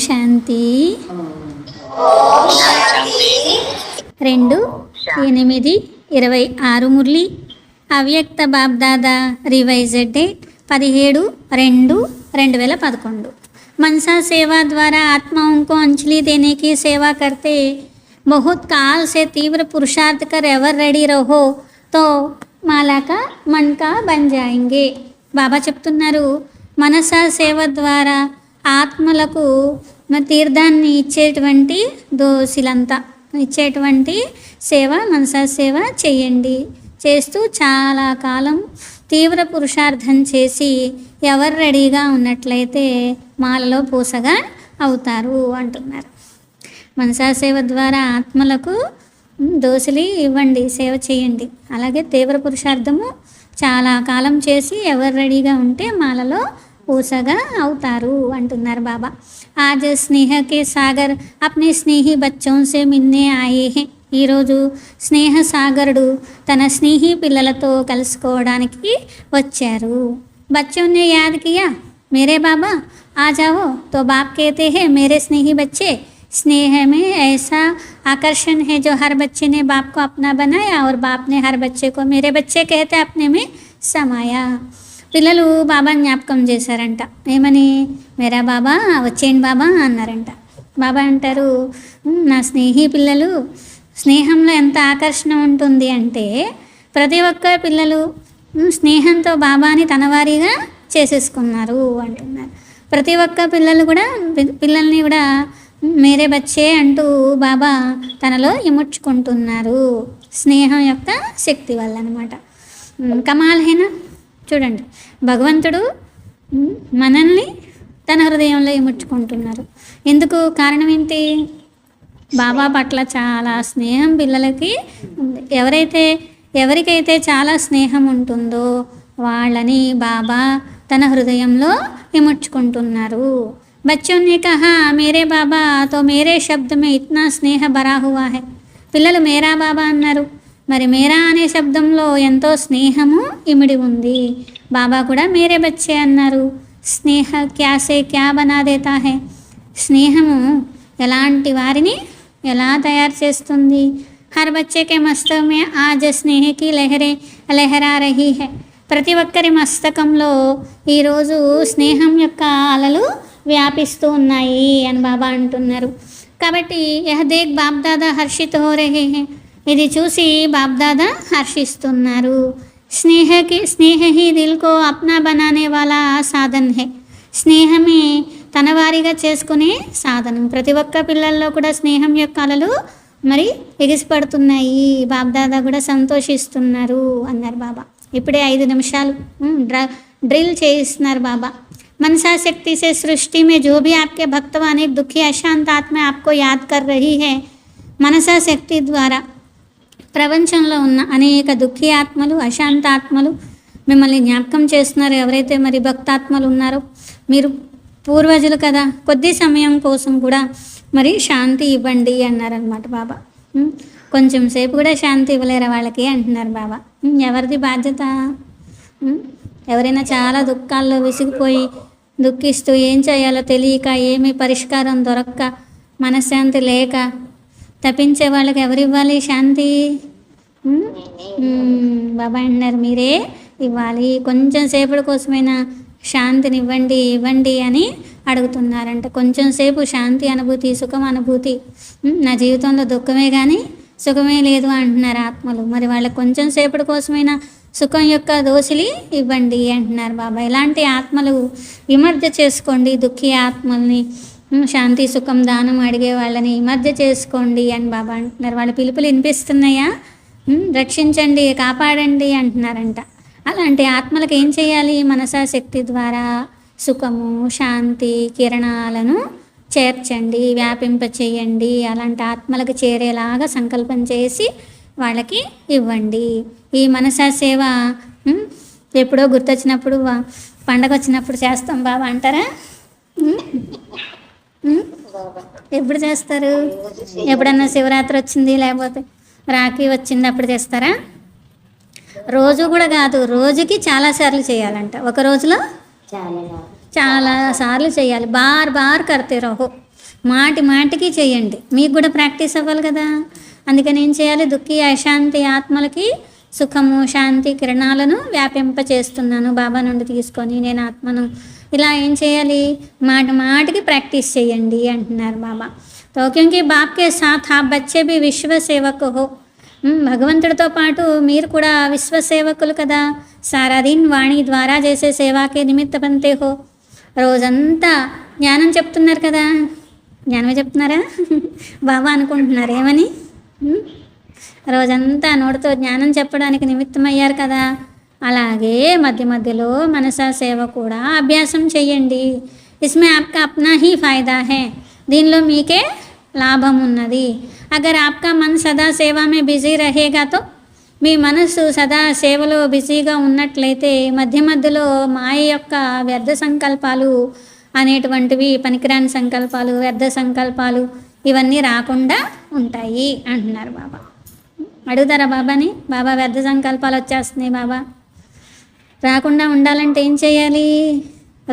శాంతి. ఓం శాంతి. 2/8/26 మురళి. అవ్యక్త BapDada revised date 17/2/2011. मनसा सेवा द्वारा आत्माओं को अंजलि देने की सेवा करते बहुत काल से तीव्र पुरुषार्थ कर एवर रेडी रहो तो माला का मन का बन जाएंगे. బాబా చెప్తున్నారు, మనసా సేవ ద్వారా ఆత్మలకు తీర్థాన్ని ఇచ్చేటువంటి దోసిలంతా ఇచ్చేటువంటి సేవ మనసా సేవ చేయండి. చేస్తూ చాలా కాలం తీవ్ర పురుషార్థం చేసి ఎవరు రెడీగా ఉన్నట్లయితే మాలలో పూసగా అవుతారు అంటున్నారు. మనసా సేవ ద్వారా ఆత్మలకు దోసిలి ఇవ్వండి, సేవ చేయండి. అలాగే తీవ్ర పురుషార్థము చాలా కాలం చేసి ఎవరు రెడీగా ఉంటే మాలలో పూసగా అవుతారు అంటున్నారు బాబా. आज स्नेह के सागर अपने स्नेही बच्चों से मिलने आए हैं. ఈరోజు స్నేహ సాగరుడు తన స్నేహి పిల్లలతో కలుసుకోవడానికి వచ్చారు. बच्चों ने याद किया मेरे बाबा आ जाओ तो बाप कहते हैं मेरे स्नेही बच्चे. स्नेह में ऐसा आकर्षण है जो हर बच्चे ने बाप को अपना बनाया और बाप ने हर बच्चे को मेरे बच्चे कहते अपने में समाया. పిల్లలు బాబా జ్ఞాపకం చేశారంట. ఏమని? మేరా బాబా వచ్చేయండి బాబా అన్నారంట. బాబా అంటారు, నా స్నేహి పిల్లలు. స్నేహంలో ఎంత ఆకర్షణ ఉంటుంది అంటే ప్రతి ఒక్క పిల్లలు స్నేహంతో బాబాని తనవారీగా చేసేసుకున్నారు అంటున్నారు. ప్రతి ఒక్క పిల్లల్ని కూడా మేరే బచ్చే అంటూ బాబా తనలో ఇముడ్చుకుంటున్నారు. స్నేహం యొక్క శక్తి వల్ల అనమాట. కమాల్ హేనా. చూడండి, భగవంతుడు మనల్ని తన హృదయంలో ఇముడ్చుకుంటున్నారు. ఎందుకు? కారణం ఏంటి? బాబా పట్ల చాలా స్నేహం పిల్లలకి ఉంది. ఎవరికైతే చాలా స్నేహం ఉంటుందో వాళ్ళని బాబా తన హృదయంలో ఇముడ్చుకుంటున్నారు. బచ్చోं ने कहा मेरे बाबा तो मेरे शब्द में इतना स्नेह भरा हुआ है. పిల్లలు మేరా బాబా అన్నారు. మరి మేరా అనే శబ్దంలో ఎంతో స్నేహము ఇమిడి ఉంది. బాబా కూడా మేరే బచ్చే అన్నారు. స్నేహ క్యాసే క్యా బనా దేతా హై. స్నేహము ఎలాంటి వారిని ఎలా తయారు చేస్తుంది? హర్ బచ్చే కే మస్తక్ మే ఆజ్ స్నేహ కి లహరా రహీ హై. ప్రతి ఒక్కరి మస్తకంలో ఈరోజు స్నేహం యొక్క అలలు వ్యాపిస్తూ ఉన్నాయి అని బాబా అంటున్నారు. కాబట్టి యహ్ దేఖ్ బాప్ దాదా హర్షిత్ హో రహే హై. ఇది చూసి బాబ్దాదా హర్షిస్తున్నారు. స్నేహ హీ దిల్ కో అప్నా బనానే వాలా సాధన్ హై. స్నేహమే తన వారిగా చేసుకునే సాధనం. ప్రతి ఒక్క పిల్లల్లో కూడా స్నేహం యొక్క అలలు మరి ఎగిసిపడుతున్నాయి. బాబ్దాదా కూడా సంతోషిస్తున్నారు అన్నారు బాబా. ఇప్పుడే 5 నిమిషాలు డ్రిల్ చేయిస్తున్నారు బాబా. मनसा शक्ति से सृष्टि में जो भी आपके भक्त व अनेक दुखी अशांत आत्मा आपको याद कर रही है. మనసా శక్తి ద్వారా ప్రపంచంలో ఉన్న అనేక దుఃఖీ ఆత్మలు, అశాంత ఆత్మలు మిమ్మల్ని జ్ఞాపకం చేస్తున్నారు. ఎవరైతే మరి భక్తాత్మలు ఉన్నారో, మీరు పూర్వజులు కదా, కొద్ది సమయం కోసం కూడా మరి శాంతి ఇవ్వండి అన్నారనమాట బాబా. కొంచెం సేపు కూడా శాంతి ఇవ్వలేరా వాళ్ళకి అంటున్నారు బాబా. ఎవరిది బాధ్యత? ఎవరైనా చాలా దుఃఖాల్లో విసిగిపోయి దుఃఖిస్తూ ఏం చేయాలో తెలియక, ఏమీ పరిష్కారం దొరక్క, మనశ్శాంతి లేక తప్పించే వాళ్ళకి ఎవరివ్వాలి శాంతి? బాబా అన్నారు మీరే ఇవ్వాలి. కొంచెం సేపటి కోసమైనా శాంతిని ఇవ్వండి అని అడుగుతున్నారంట. కొంచెం సేపు శాంతి అనుభూతి, సుఖం అనుభూతి. నా జీవితంలో దుఃఖమే కానీ సుఖమే లేదు అంటున్నారు ఆత్మలు. మరి వాళ్ళకి కొంచెం సేపటి కోసమైనా సుఖం యొక్క దోసిలి ఇవ్వండి అంటున్నారు బాబా. ఇలాంటి ఆత్మలు విమర్శ చేసుకోండి. దుఃఖీ ఆత్మల్ని, శాంతి సుఖం దానం అడిగే వాళ్ళని మధ్య చేసుకోండి అని బాబా అంటున్నారు. వాళ్ళ పిలుపులు వినిపిస్తున్నాయా? రక్షించండి, కాపాడండి అంటున్నారంట. అలాంటి ఆత్మలకు ఏం చేయాలి? మనసా శక్తి ద్వారా సుఖము, శాంతి కిరణాలను చేర్చండి, వ్యాపింప చేయండి. అలాంటి ఆత్మలకు చేరేలాగా సంకల్పం చేసి వాళ్ళకి ఇవ్వండి. ఈ మనసా సేవ ఎప్పుడో గుర్తొచ్చినప్పుడు, పండగ వచ్చినప్పుడు చేస్తాం బాబా అంటారా? ఎప్పుడు చేస్తారు? ఎప్పుడన్నా శివరాత్రి వచ్చింది, లేకపోతే రాఖీ వచ్చింది అప్పుడు చేస్తారా? రోజు కూడా కాదు, రోజుకి చాలాసార్లు చేయాలంట. ఒక రోజులో చాలా సార్లు చేయాలి, బార్ బార్ కర్తే రహో, మాటి మాటికి చేయండి, మీకు కూడా ప్రాక్టీస్ అవ్వాలి కదా. అందుకని ఏం చేయాలి, దుఃఖి అశాంతి ఆత్మలకి సుఖము శాంతి కిరణాలను వ్యాపింపచేస్తున్నాను బాబా నుండి తీసుకొని నేను ఆత్మను. ఇలా ఏం చేయాలి, మాటి మాటికి ప్రాక్టీస్ చేయండి అంటున్నారు బాబా. తో క్యూంకి బాప్ కే సాథ్ ఆప్ బచ్చే భీ విశ్వ సేవక్ హో, భగవంతుడితో పాటు మీరు కూడా విశ్వసేవకులు కదా. సారా దిన్ వాణి ద్వారా చేసే సేవాకే నిమిత్త బంతే హో, రోజంతా జ్ఞానం చెప్తున్నారు కదా, జ్ఞానమే చెప్తున్నారా బాబా అనుకుంటున్నారు ఏమని, రోజంతా నోటితో జ్ఞానం చెప్పడానికి నిమిత్తమయ్యారు కదా. అలాగే మధ్య మధ్యలో మనసా సేవ కూడా అభ్యాసం చెయ్యండి. ఇస్మే ఆప్కా అప్నా హీ ఫాయిదా హే, దీనిలో మీకే లాభం ఉన్నది. అగర్ ఆప్కా మన్ సదా సేవా మే బిజీ రహేగా తో, మీ మనసు సదా సేవలో బిజీగా ఉన్నట్లయితే మధ్య మధ్యలో మాయ యొక్క వ్యర్థ సంకల్పాలు అనేటువంటివి, పనికిరాని సంకల్పాలు వ్యర్థ సంకల్పాలు ఇవన్నీ రాకుండా ఉంటాయి అంటున్నారు బాబా. అడుగుతారా బాబాని, బాబా వ్యర్థ సంకల్పాలు వచ్చేస్తున్నాయి బాబా, రాకుండా ఉండాలంటే ఏం చేయాలి,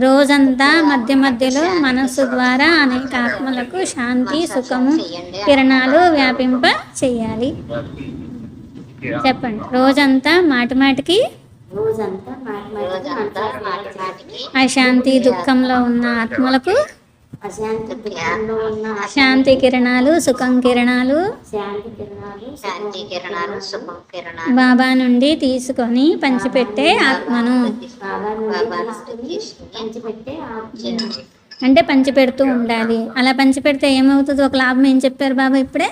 రోజంతా మధ్య మధ్యలో మనస్సు ద్వారా అనేక ఆత్మలకు శాంతి సుఖము కిరణాలు వ్యాపింప చేయాలి. చెప్పండి, రోజంతా మాటి మాటికి అశాంతి దుఃఖంలో ఉన్న ఆత్మలకు శాంతి కిరణాలు సుఖం కిరణాలు బాబా నుండి తీసుకొని పంచిపెట్టే ఆత్మను, అంటే పంచిపెడుతూ ఉండాలి. అలా పంచిపెడితే ఏమవుతుంది, ఒక లాభం ఏం చెప్పారు బాబా ఇప్పుడే,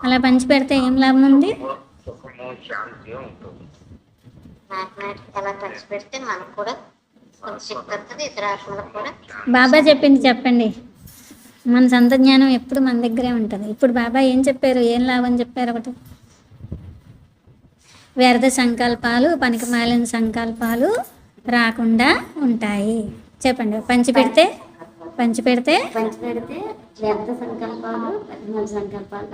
అలా పంచిపెడితే ఏం లాభం ఉంది, బాబా చెప్పింది చెప్పండి. మన సొంత జ్ఞానం ఎప్పుడు మన దగ్గరే ఉంటుంది. ఇప్పుడు బాబా ఏం చెప్పారు, ఏం లాభం చెప్పారు, ఒకటి వ్యర్థ సంకల్పాలు పనికిమాలిన సంకల్పాలు రాకుండా ఉంటాయి. చెప్పండి, పంచిపెడితే వ్యర్థ సంకల్పాలు పనికిమాలిన సంకల్పాలు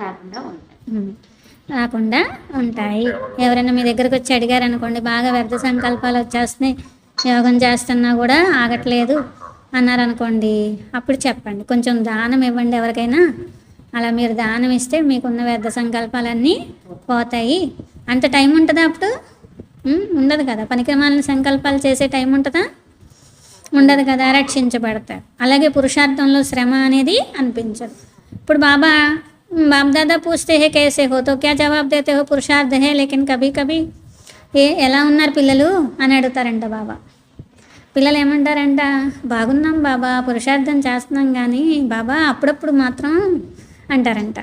రాకుండా ఉంటాయి. ఎవరైనా మీ దగ్గరకు వచ్చి అడిగారు అనుకోండి, బాగా వ్యర్థ సంకల్పాలు వచ్చేస్తున్నాయి, యోగం చేస్తున్నా కూడా ఆగట్లేదు అన్నారనుకోండి, అప్పుడు చెప్పండి కొంచెం దానం ఇవ్వండి ఎవరికైనా. అలా మీరు దానం ఇస్తే మీకున్న వ్యర్థ సంకల్పాలన్నీ పోతాయి. అంత టైం ఉంటుందా అప్పుడు, ఉండదు కదా. పనికిమాలిన సంకల్పాలు చేసే టైం ఉంటుందా, ఉండదు కదా, రక్షించబడతారు. అలాగే పురుషార్థంలో శ్రమ అనేది అనిపించదు. ఇప్పుడు బాబా బాప్ దాదా పూछते हैं कैसे हो, तो क्या जवाब देते हो, पुरुषार्थ है लेकिन कभी कभी ఎలా ఉన్నారు పిల్లలు అని అడుగుతారంట బాబా. పిల్లలు ఏమంటారంట, బాగున్నాం బాబా, పురుషార్థం చేస్తున్నాం కానీ బాబా అప్పుడప్పుడు మాత్రం అంటారంట.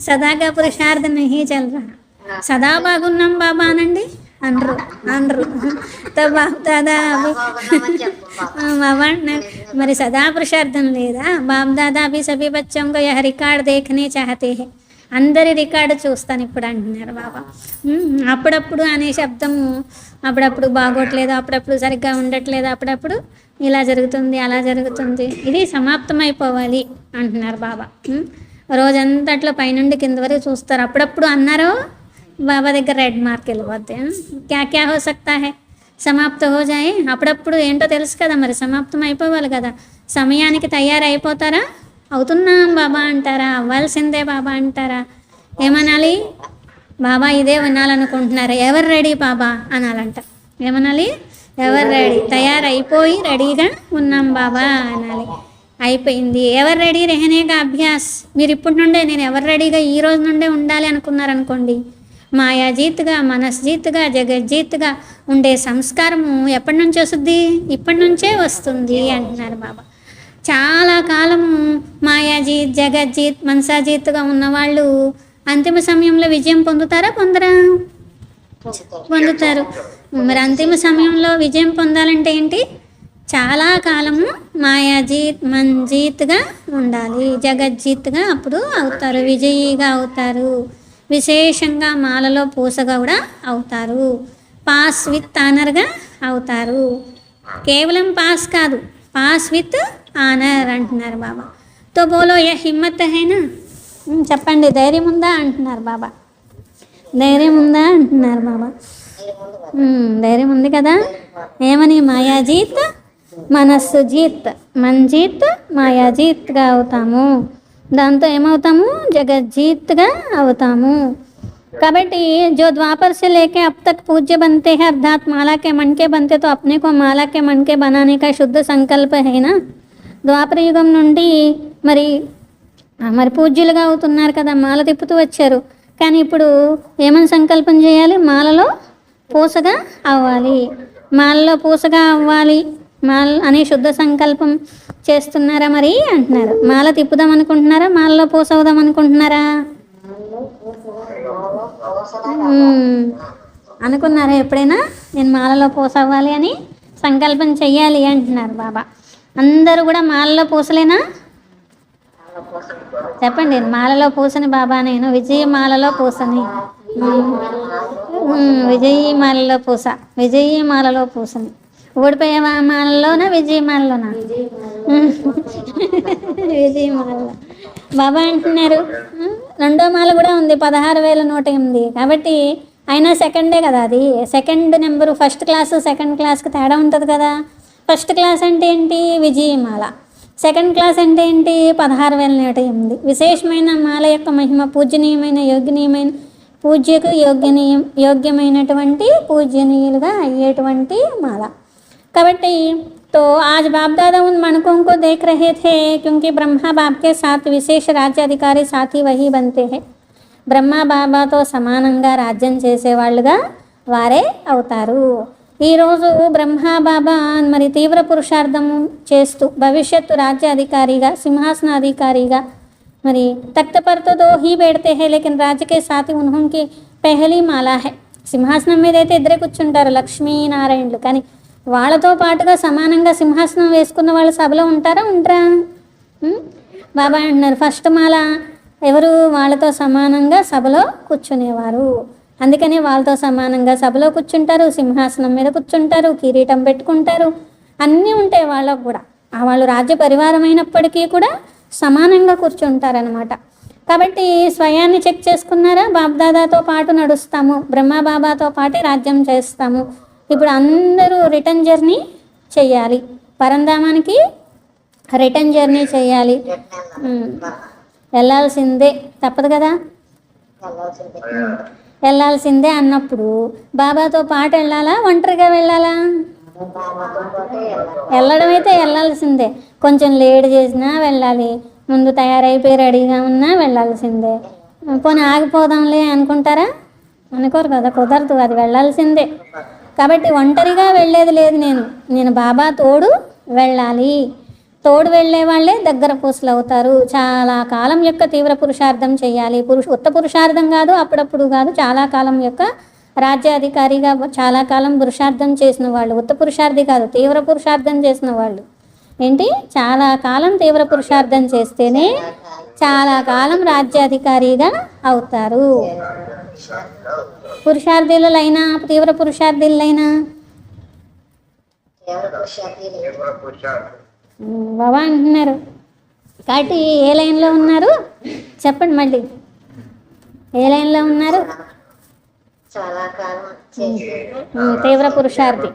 సదాగా పురుషార్థం నహీ చల్ రహా, సదా బాగున్నాం బాబా అనండి అనరు. బాబు దాదా బాబా అంటున్నారు, మరి సదా పురుషార్థం లేదా, బాబు దాదా అభి సభీ బచ్చోं को यह रिकॉर्ड देखने चाहते हैं, అందరి రికార్డు చూస్తాను ఇప్పుడు అంటున్నారు బాబా. అప్పుడప్పుడు అనే శబ్దము అప్పుడప్పుడు బాగోట్లేదు, అప్పుడప్పుడు సరిగ్గా ఉండట్లేదు, అప్పుడప్పుడు ఇలా జరుగుతుంది అలా జరుగుతుంది, ఇది సమాప్తమైపోవాలి అంటున్నారు బాబా. రోజంతట్లో పైనుండి కింద వరకు చూస్తారు. అప్పుడప్పుడు అన్నారో బాబా దగ్గర రెడ్ మార్క్ వెళ్ళిపోద్ది. క్యా క్యా హో సక్తా హై, సమాప్త హో జాయే, అప్పుడప్పుడు ఏంటో తెలుసు కదా, మరి సమాప్తం అయిపోవాలి కదా. సమయానికి తయారైపోతారా, అవుతున్నాం బాబా అంటారా, అవ్వాల్సిందే బాబా అంటారా, ఏమనాలి, బాబా ఇదే వినాలనుకుంటున్నారా, ఎవరు రెడీ బాబా అనాలంట. ఏమనాలి, ఎవరు రెడీ, తయారైపోయి రెడీగా ఉన్నాం బాబా అనాలి. అయిపోయింది. ఎవరు రెడీ రెహనేగా అభ్యాస్, మీరు ఇప్పటి నుండే నేను ఎవరు రెడీగా ఈ రోజు నుండే ఉండాలి అనుకున్నారనుకోండి, మాయాజీత్గా మనస్జీత్గా జగజ్జీత్గా ఉండే సంస్కారము ఎప్పటి నుంచి వస్తుంది, ఇప్పటి నుంచే వస్తుంది అంటున్నారు బాబా. చాలా కాలము మాయాజీత్ జగజ్జీత్ మనసాజీత్గా ఉన్నవాళ్ళు అంతిమ సమయంలో విజయం పొందుతారా, పొందరా, పొందుతారు. మరి అంతిమ సమయంలో విజయం పొందాలంటే ఏంటి, చాలా కాలము మాయాజీత్ మన్జీత్గా ఉండాలి, జగజ్జీత్గా అప్పుడు అవుతారు, విజయీగా అవుతారు. విశేషంగా మాలలో పూసగా కూడా అవుతారు, పాస్ విత్ ఆనర్గా అవుతారు. కేవలం పాస్ కాదు, పాస్ విత్ ఆనర్ అంటున్నారు బాబా. తో బోలో ఏ హిమ్మత్ హైనా, చెప్పండి ధైర్యం ఉందా అంటున్నారు బాబా, ధైర్యం ఉందా అంటున్నారు బాబా. ధైర్యం ఉంది కదా. ఏమని? మాయాజీత్, మనస్సు జీత్, మన్జీత్, మాయాజీత్గా అవుతాము. దాంతో ఏమవుతాము? జగజ్జీత్గా అవుతాము. కాబట్టి जो द्वापर से लेके अब तक पूज्य बनते हैं अर्थात माला के मन के बनते तो अपने को माला के मन के बनाने का शुद्ध संकल्प है ना. ద్వాపర యుగం నుండి మరి మరి పూజ్యులుగా అవుతున్నారు కదా, మాల తిప్పుతూ వచ్చారు. కానీ ఇప్పుడు ఏమని సంకల్పం చేయాలి? మాలలో పూసగా అవ్వాలి, మాలలో పూసగా అవ్వాలి మాల అనే శుద్ధ సంకల్పం చేస్తున్నారా మరి అంటున్నారు. మాల తిప్పుదాం అనుకుంటున్నారా? మాలలో పూస అవుదాం అనుకుంటున్నారా? అనుకున్నారా ఎప్పుడైనా? నేను మాలలో పూస అవ్వాలి అని సంకల్పం చెయ్యాలి అంటున్నారు బాబా. అందరూ కూడా మాలలో పూసలేనా? చెప్పండి. మాలలో పూసని బాబా, నేను విజయ మాలలో పూసని. విజయీ మాలలో పూస, విజయీ మాలలో పూసని. ఓడిపోయే మాలలోనా విజయ మాలలోనా? విజయ మాలలో బాబా అంటున్నారు. రెండో మాల కూడా ఉంది 16,108. కాబట్టి అయినా సెకండే కదా అది. Second number first class second క్లాస్కి తేడా ఉంటుంది కదా. ఫస్ట్ క్లాస్ అంటే ఏంటి? విజయమాల. సెకండ్ క్లాస్ అంటే ఏంటి? 16,108. విశేషమైన మాల యొక్క మహిమ పూజనీయమైన యోగ్యనీయమైన పూజ్యకు యోగ్యమైనటువంటి పూజనీయులుగా అయ్యేటువంటి మాల. కాబట్టి तो आज बाप दादा उन मनकों को देख रहे थे क्योंकि ब्रह्मा बाप के साथ विशेष राज्याधिकारी साथी वही बनते हैं. బ్రహ్మ బాబాతో సమానంగా రాజ్యం చేసేవాళ్ళుగా వారే అవుతారు. ఈరోజు బ్రహ్మ బాబా మరి తీవ్ర పురుషార్థం చేస్తూ భవిష్యత్తు రాజ్యాధికారిగా సింహాసనాధికారిగా మరి तख्त पर तो 2 ही बैठते हैं लेकिन राज्य के साथ ही उन्होंने पहली माला है. సింహాసనం మీద అయితే ఇద్దరే కూర్చుంటారు లక్ష్మీనారాయణులు, కానీ వాళ్ళతో పాటుగా సమానంగా సింహాసనం వేసుకున్న వాళ్ళు సభలో ఉంటారా ఉండరా? బాబా అంటున్నారు ఫస్ట్ మాల ఎవరు? వాళ్ళతో సమానంగా సభలో కూర్చునేవారు. అందుకని వాళ్ళతో సమానంగా సభలో కూర్చుంటారు, సింహాసనం మీద కూర్చుంటారు, కిరీటం పెట్టుకుంటారు, అన్నీ ఉంటాయి వాళ్ళకు కూడా. వాళ్ళు రాజ్య పరివారం అయినప్పటికీ కూడా సమానంగా కూర్చుంటారనమాట. కాబట్టి స్వయాన్ని చెక్ చేసుకున్నారా? బాబ్దాదాతో పాటు నడుస్తాము, బ్రహ్మ బాబాతో పాటే రాజ్యం చేస్తాము. ఇప్పుడు అందరూ రిటర్న్ జర్నీ చెయ్యాలి, పరంధామానికి రిటర్న్ జర్నీ చేయాలి. వెళ్ళాల్సిందే, తప్పదు కదా. వెళ్ళాల్సిందే అన్నప్పుడు బాబాతో పాటు వెళ్ళాలా, ఒంటరిగా వెళ్ళాలా? వెళ్ళడం అయితే వెళ్ళాల్సిందే. కొంచెం లేట్ చేసినా వెళ్ళాలి, ముందు తయారైపోయి రెడీగా ఉన్నా వెళ్ళాల్సిందే. పోనీ ఆగిపోదాంలే అనుకుంటారా? అనుకోరు కదా, కుదరదు, అది వెళ్ళాల్సిందే. కాబట్టి ఒంటరిగా వెళ్ళేది లేదు. నేను బాబా తోడు వెళ్ళాలి. తోడు వెళ్ళే వాళ్ళే దగ్గర పూసలు అవుతారు. చాలా కాలం యొక్క తీవ్ర పురుషార్థం చేయాలి. ఉత్త పురుషార్థం కాదు, అప్పుడప్పుడు కాదు, చాలా కాలం యొక్క రాజ్యాధికారిగా చాలా కాలం పురుషార్థం చేసిన వాళ్ళు. ఉత్త పురుషార్థి కాదు, తీవ్ర పురుషార్థం చేసిన వాళ్ళు. ఏంటి? చాలా కాలం తీవ్ర పురుషార్థం చేస్తేనే చాలా కాలం రాజ్యాధికారిగా అవుతారు. పురుషార్థులైనా తీవ్ర పురుషార్థులైనా బాబా అంటున్నారు. కాబట్టి ఏ లైన్లో ఉన్నారు చెప్పండి మళ్ళీ, ఏ లైన్లో ఉన్నారు? తీవ్ర పురుషార్థి.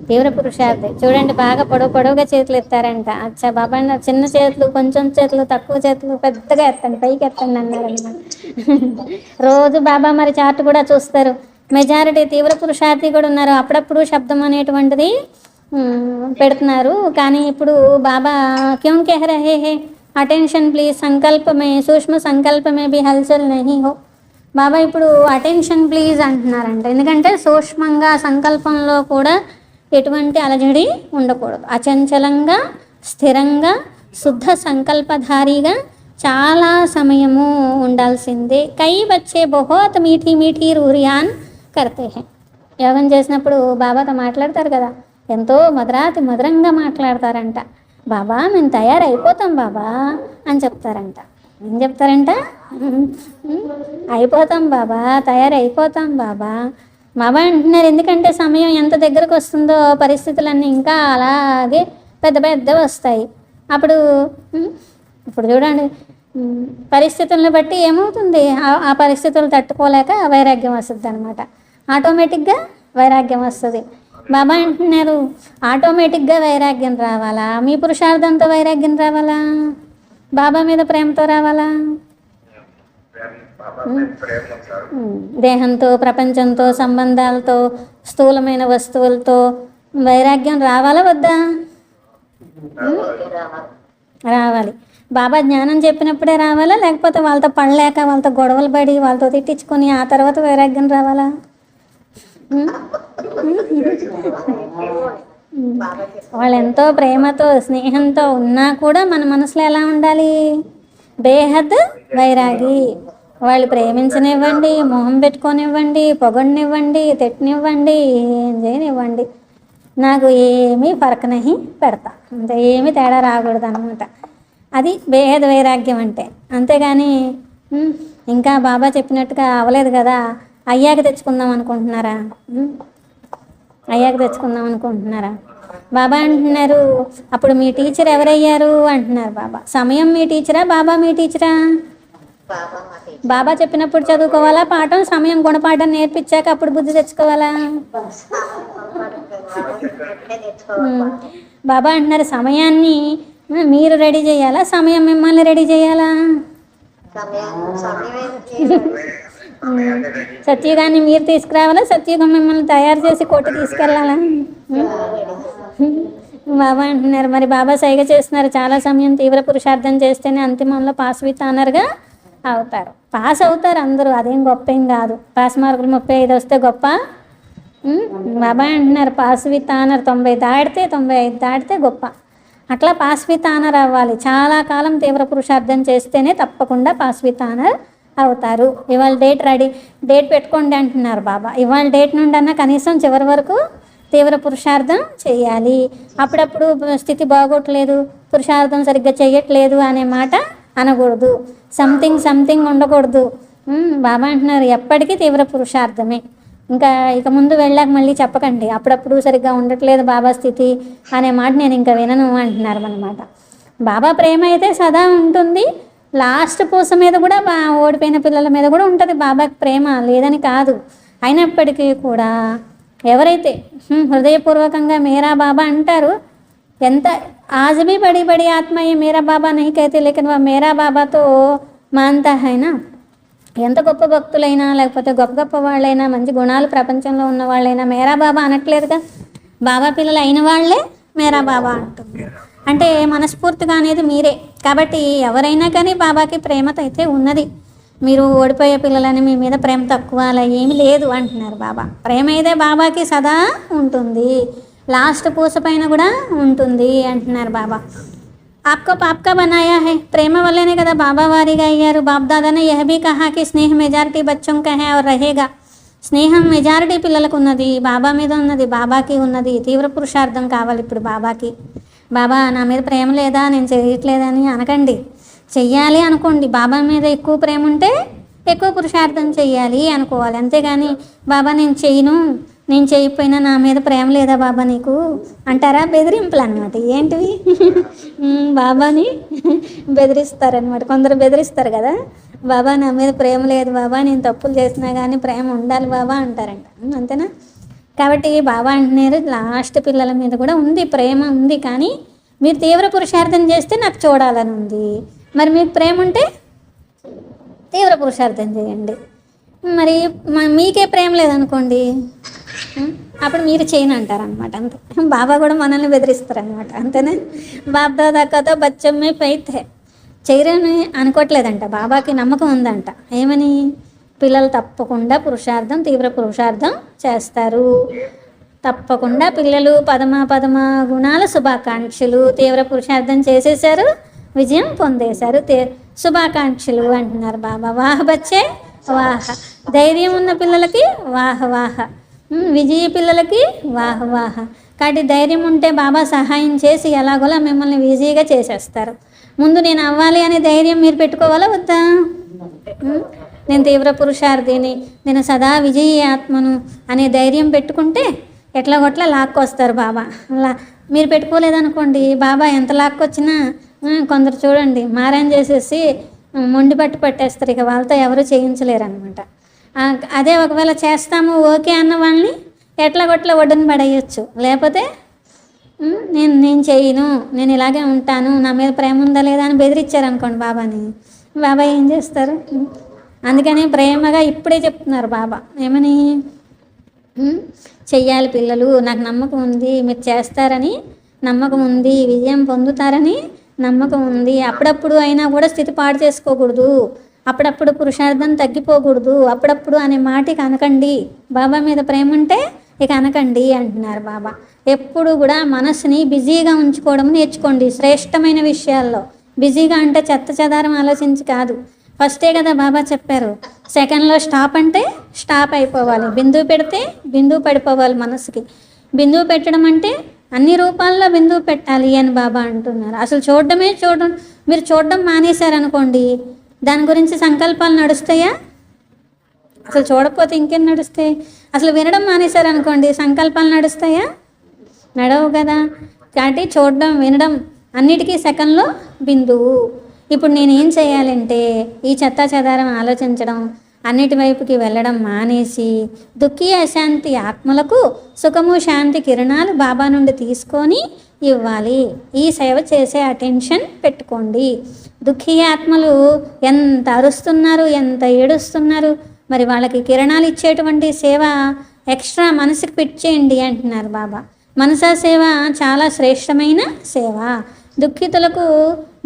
తీవ్ర పురుషార్థి చూడండి, బాగా పొడవుగా చేతులు ఎత్తారంట. అచ్చా బాబా చిన్న చేతులు, కొంచెం చేతులు, తక్కువ చేతులు, పెద్దగా ఎత్తండి, పైకి ఎత్తండి అన్నారు అన్నమాట. రోజు బాబా మరి చార్ట్ కూడా చూస్తారు. మెజారిటీ తీవ్ర పురుషార్థి కూడా ఉన్నారు. అప్పుడప్పుడు శబ్దం అనేటువంటిది పెడుతున్నారు. కానీ ఇప్పుడు బాబా క్యోं कह रहे हैं అటెన్షన్ ప్లీజ్, సంకల్ప మే సూక్ష్మ సంకల్ప మే భీ హల్చల్ నహీ హో. బాబా ఇప్పుడు అటెన్షన్ ప్లీజ్ అంటున్నారంట. ఎందుకంటే సూక్ష్మంగా సంకల్పంలో కూడా ఎటువంటి అలజడి ఉండకూడదు. అచంచలంగా, స్థిరంగా, శుద్ధ సంకల్పధారిగా చాలా సమయము ఉండాల్సిందే. కై బచ్చే బహుత్ మీఠీ మీఠీ రూరియాన్ కర్తే హై. యోగం చేసినప్పుడు బాబాతో మాట్లాడతారు కదా, ఎంతో మధురాతి మధురంగా మాట్లాడతారంట. బాబా మేము తయారైపోతాం బాబా అని చెప్తారంట. ఏం చెప్తారంట? అయిపోతాం బాబా, తయారైపోతాం బాబా. బాబా అంటున్నారు ఎందుకంటే సమయం ఎంత దగ్గరకు వస్తుందో పరిస్థితులన్నీ ఇంకా అలాగే పెద్ద పెద్ద వస్తాయి. అప్పుడు చూడండి, పరిస్థితులను బట్టి ఏమవుతుంది, ఆ పరిస్థితులు తట్టుకోలేక వైరాగ్యం వస్తుంది అనమాట. ఆటోమేటిక్గా వైరాగ్యం వస్తుంది. బాబా అంటున్నారు ఆటోమేటిక్గా వైరాగ్యం రావాలా, మీ పురుషార్థంతో వైరాగ్యం రావాలా, బాబా మీద ప్రేమతో రావాలా? దేహంతో, ప్రపంచంతో, సంబంధాలతో, స్థూలమైన వస్తువులతో వైరాగ్యం రావాలా వద్దా? రావాలి. బాబా జ్ఞానం చెప్పినప్పుడే రావాలా, లేకపోతే వాళ్ళతో పడలేక వాళ్ళతో గొడవలు పడి వాళ్ళతో తిట్టించుకొని ఆ తర్వాత వైరాగ్యం రావాలా? వాళ్ళు ఎంతో ప్రేమతో స్నేహంతో ఉన్నా కూడా మన మనసులో ఎలా ఉండాలి? బేహద్ వైరాగి. వాళ్ళు ప్రేమించనివ్వండి, మొహం పెట్టుకొనివ్వండి, పొగడనివ్వండి, తిట్టనివ్వండి, ఏం చేయనివ్వండి, నాకు ఏమీ ఫరక్ నహి పెడతా, అంత ఏమీ తేడా రాకూడదు అనమాట. అది బేహద్ వైరాగ్యం అంటే. అంతేగాని ఇంకా బాబా చెప్పినట్టుగా అవ్వలేదు కదా, అయ్యాక తెచ్చుకుందాం అనుకుంటున్నారా? అయ్యాక తెచ్చుకుందాం అనుకుంటున్నారా? బాబా అంటున్నారు అప్పుడు మీ టీచర్ ఎవరయ్యారు అంటున్నారు బాబా. సమయం మీ టీచరా, బాబా మీ టీచరా? బాబా చెప్పినప్పుడు చదువుకోవాలా పాఠం, సమయం గుణపాఠం నేర్పించాక అప్పుడు బుద్ధి తెచ్చుకోవాలా? బాబా అంటున్నారు సమయాన్ని మీరు రెడీ చేయాలా, సమయం మిమ్మల్ని రెడీ చేయాలా? సత్యుగాన్ని మీరు తీసుకురావాలా, సత్యుగం మిమ్మల్ని తయారు చేసి కొట్టి తీసుకెళ్ళాలా? బాబా అంటున్నారు మరి బాబా సైగ చేస్తున్నారు చాలా సమయం తీవ్ర పురుషార్థం చేస్తేనే అంతిమంలో పాస్ విత్ ఆనర్గా అవుతారు. పాస్ అవుతారు అందరూ, అదేం గొప్ప ఏం కాదు. పాస్ మార్కులు 35 వస్తే గొప్ప? బాబా అంటున్నారు పాస్ విత్ ఆనర్ 90 దాటితే 95 దాటితే గొప్ప. అట్లా పాస్ విత్ ఆనర్ అవ్వాలి. చాలా కాలం తీవ్ర పురుషార్థం చేస్తేనే తప్పకుండా పాస్ విత్ ఆనర్ అవుతారు. ఇవాళ డేట్ రెడీ, డేట్ పెట్టుకోండి అంటున్నారు బాబా. ఇవాళ డేట్ నుండి అన్నా కనీసం చివరి వరకు తీవ్ర పురుషార్థం చేయాలి. అప్పుడప్పుడు స్థితి బాగోట్లేదు, పురుషార్థం సరిగ్గా చేయట్లేదు అనే మాట అనకూడదు. సంథింగ్ ఉండకూడదు. బాబా అంటున్నారు ఎప్పటికీ తీవ్ర పురుషార్థమే. ఇక ముందు వెళ్ళాక మళ్ళీ చెప్పకండి అప్పుడప్పుడు సరిగ్గా ఉండట్లేదు బాబా స్థితి అనే మాట నేను ఇంకా వినను అంటున్నారు అన్నమాట. బాబా ప్రేమ అయితే సదా ఉంటుంది. లాస్ట్ పూస మీద కూడా ఓడిపోయిన పిల్లల మీద కూడా ఉంటుంది బాబాకి ప్రేమ, లేదని కాదు. అయినప్పటికీ కూడా ఎవరైతే హృదయపూర్వకంగా మేరా బాబా అంటారు, ఎంత आज भी बड़ी बड़ी आत्मा ये मेरा बाबा नहीं कहते लेकिन वह मेरा బాబాతో మాన్తా హైనా. ఎంత గొప్ప భక్తులైనా లేకపోతే గొప్ప వాళ్ళైనా మంచి గుణాలు ప్రపంచంలో ఉన్న వాళ్ళైనా మేరా బాబా అనట్లేదుగా. బాబా పిల్లలు అయిన వాళ్ళే మేరా బాబా అంటుంది. అంటే మనస్ఫూర్తిగా అనేది మీరే. కాబట్టి ఎవరైనా కానీ బాబాకి ప్రేమతో అయితే ఉన్నది. మీరు ఓడిపోయే పిల్లలని మీ మీద ప్రేమ తక్కువ అలా ఏమీ లేదు అంటున్నారు బాబా. ప్రేమ అయితే బాబాకి సదా ఉంటుంది, లాస్ట్ పూస పైన కూడా ఉంటుంది అంటున్నారు బాబా. आपको पाप का बनाया है, ప్రేమ వల్లనే కదా బాబా వారిగా అయ్యారు. బాప్ దాదానే यह भी कहा कि స్నేహ మెజారిటీ బచ్చోं का है और रहेगा. స్నేహం మెజారిటీ పిల్లలకు ఉన్నది, బాబా మీద ఉన్నది, బాబాకి ఉన్నది. తీవ్ర పురుషార్థం కావాలి ఇప్పుడు బాబాకి. బాబా నా మీద ప్రేమ లేదా, నేను చేయట్లేదని అనకండి, చెయ్యాలి అనుకోండి. బాబా మీద ఎక్కువ ప్రేమ ఉంటే ఎక్కువ పురుషార్థం చెయ్యాలి అనుకోవాలి. అంతేగాని బాబా నేను చెయ్యను, నేను చేయకపోయినా నా మీద ప్రేమ లేదా బాబా నీకు అంటారా? బెదిరింపులు అనమాట. ఏంటివి? బాబాని బెదిరిస్తారనమాట. కొందరు బెదిరిస్తారు కదా, బాబా నా మీద ప్రేమ లేదు బాబా, నేను తప్పులు చేసినా కానీ ప్రేమ ఉండాలి బాబా అంటారంట. అంతేనా? కాబట్టి బాబా అంటున్నారు లాస్ట్ పిల్లల మీద కూడా ఉంది ప్రేమ ఉంది, కానీ మీరు తీవ్ర పురుషార్థం చేస్తే నాకు చూడాలని ఉంది. మరి మీకు ప్రేమ ఉంటే తీవ్ర పురుషార్థం చేయండి. మరి మీకే ప్రేమ లేదనుకోండి, అప్పుడు మీరు చేయను అంటారనమాట. అంతే. బాబా కూడా మనల్ని బెదిరిస్తారనమాట. అంతేనే. బాప్ దాదా కథ బచ్చమ్మే ఫెయిత్ హే, చేయరని అనుకోవట్లేదంట. బాబాకి నమ్మకం ఉందంట. ఏమని? పిల్లలు తప్పకుండా పురుషార్థం, తీవ్ర పురుషార్థం చేస్తారు. తప్పకుండా పిల్లలు పదమ గుణాల శుభాకాంక్షలు, తీవ్ర పురుషార్థం చేసేసారు, విజయం పొందేశారు. శుభాకాంక్షలు అంటున్నారు బాబా. వాహ బచ్చే వాహ. ధైర్యం ఉన్న పిల్లలకి వాహ వాహ, విజయ పిల్లలకి వాహ వాహ. కాబట్టి ధైర్యం ఉంటే బాబా సహాయం చేసి ఎలాగోలా మిమ్మల్ని ఈజీగా చేసేస్తారు. ముందు నేను అవ్వాలి అనే ధైర్యం మీరు పెట్టుకోవాలా వద్దా? నేను తీవ్ర పురుషార్థిని, నేను సదా విజయీ ఆత్మను అనే ధైర్యం పెట్టుకుంటే ఎట్లాగొట్లా లాక్కొస్తారు బాబా. అలా మీరు పెట్టుకోలేదనుకోండి, బాబా ఎంత లాక్కొచ్చినా కొందరు చూడండి మారం చేసేసి మొండి పట్టు పట్టేస్తారు, ఇక వాళ్ళతో ఎవరు చేయించలేరు అనమాట. అదే ఒకవేళ చేస్తాము ఓకే అన్న వాళ్ళని ఎట్లాగొట్లా ఒడ్డున పడేయచ్చు. లేకపోతే నేను చేయను, నేను ఇలాగే ఉంటాను, నా మీద ప్రేమ ఉందా లేదా అని బెదిరించారనుకోండి బాబాని, బాబా ఏం చేస్తారు? అందుకని ప్రేమగా ఇప్పుడే చెప్తున్నారు బాబా ఏమని, చెయ్యాలి పిల్లలు, నాకు నమ్మకం ఉంది, మీరు చేస్తారని నమ్మకం ఉంది, విజయం పొందుతారని నమ్మకం ఉంది. అప్పుడప్పుడు అయినా కూడా స్థితి పాడు చేసుకోకూడదు, అప్పుడప్పుడు పురుషార్థం తగ్గిపోకూడదు, అప్పుడప్పుడు అనే మాటకి అనకండి. బాబా మీద ప్రేమ ఉంటే ఇక అనకండి అంటున్నారు బాబా. ఎప్పుడు కూడా మనసుని బిజీగా ఉంచుకోవడం నేర్చుకోండి శ్రేష్టమైన విషయాల్లో. బిజీగా అంటే చెత్త చెదారం ఆలోచించి కాదు. ఫస్టే కదా బాబా చెప్పారు, సెకండ్లో స్టాప్ అంటే స్టాప్ అయిపోవాలి, బిందువు పెడితే బిందువు పడిపోవాలి మనసుకి. బిందువు పెట్టడం అంటే అన్ని రూపాల్లో బిందువు పెట్టాలి అని బాబా అంటున్నారు. అసలు మీరు చూడడం మానేశారనుకోండి, దాని గురించి సంకల్పాలు నడుస్తాయా? అసలు చూడకపోతే ఇంకేం నడుస్తాయి? అసలు వినడం మానేశారనుకోండి, సంకల్పాలు నడుస్తాయా? నడవు కదా. కాబట్టి చూడడం వినడం అన్నిటికీ సెకండ్లో బిందువు. ఇప్పుడు నేనేం చేయాలంటే ఈ చెత్తా చెదారం ఆలోచించడం, అన్నిటి వైపుకి వెళ్ళడం మానేసి దుఃఖీ అశాంతి ఆత్మలకు సుఖము శాంతి కిరణాలు బాబా నుండి తీసుకొని ఇవ్వాలి. ఈ సేవ చేసే అటెన్షన్ పెట్టుకోండి. దుఃఖీ ఆత్మలు ఎంత అరుస్తున్నారు, ఎంత ఏడుస్తున్నారు, మరి వాళ్ళకి కిరణాలు ఇచ్చేటువంటి సేవ ఎక్స్ట్రా మనసుకి పెట్టేయండి అంటున్నారు బాబా. మనసా సేవ చాలా శ్రేష్టమైన సేవ.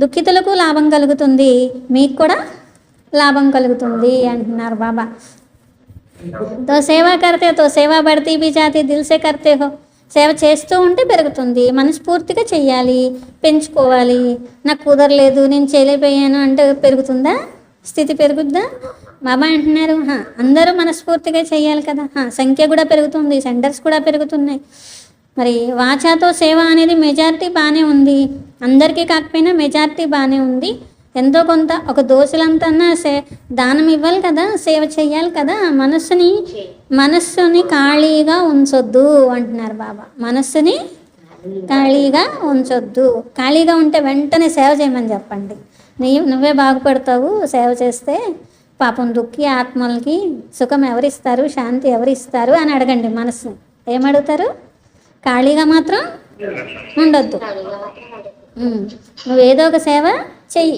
దుఃఖితులకు లాభం కలుగుతుంది, మీకు కూడా లాభం కలుగుతుంది అంటున్నారు బాబా. తో సేవా కర్తే తో సేవా బడతీ భీ జాతి దిల్ సే కర్తే హో. సేవ చేస్తూ ఉంటే పెరుగుతుంది, మనస్ఫూర్తిగా చెయ్యాలి, పెంచుకోవాలి. నాకు కుదరలేదు, నేను చేయలేకపోయాను అంటే పెరుగుతుందా? స్థితి పెరుగుద్దా? బాబా అంటున్నారు అందరూ మనస్ఫూర్తిగా చేయాలి కదా. సంఖ్య కూడా పెరుగుతుంది, సెంటర్స్ కూడా పెరుగుతున్నాయి. మరి వాచాతో సేవ అనేది మెజారిటీ బాగానే ఉంది, అందరికీ కాకపోయినా మెజారిటీ బాగానే ఉంది. ఎంతో కొంత ఒక దోశలంతన్నా దానం ఇవ్వాలి కదా, సేవ చెయ్యాలి కదా. మనస్సుని ఖాళీగా ఉంచొద్దు అంటున్నారు బాబా. మనస్సుని ఖాళీగా ఉంచొద్దు. ఖాళీగా ఉంటే వెంటనే సేవ చేయమని చెప్పండి. నువ్వే బాగుపడతావు సేవ చేస్తే. పాపం దుఃఖి ఆత్మలకి సుఖం ఎవరిస్తారు, శాంతి ఎవరిస్తారు అని అడగండి మనస్సు. ఏమడుగుతారు? ఖాళీగా మాత్రం ఉండొద్దు, నువ్వేదో ఒక సేవ చెయ్యి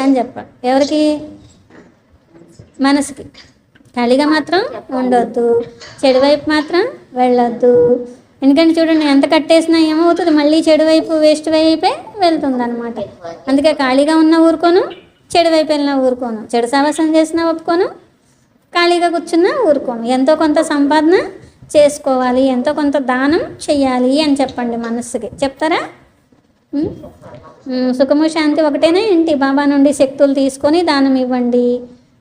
అని చెప్పాలి. ఎవరికి? మనసుకి. ఖాళీగా మాత్రం ఉండొద్దు, చెడు వైపు మాత్రం వెళ్ళొద్దు. ఎందుకంటే చూడండి, ఎంత కట్టేసినా ఏమవుతుంది, మళ్ళీ చెడు వైపు వేస్ట్ వైపే వెళ్తుంది అనమాట. అందుకే ఖాళీగా ఉన్న ఊరుకోను, చెడు వైపు వెళ్ళినా ఊరుకోను, చెడు సావాసం చేసినా ఒప్పుకోను, ఖాళీగా కూర్చున్నా ఊరుకోను. ఎంతో కొంత సంపాదన చేసుకోవాలి, ఎంతో కొంత దానం చెయ్యాలి అని చెప్పండి మనస్సుకి. చెప్తారా? సుఖము శాంతి ఒకటేనా ఏంటి? బాబా నుండి శక్తులు తీసుకొని దానం ఇవ్వండి.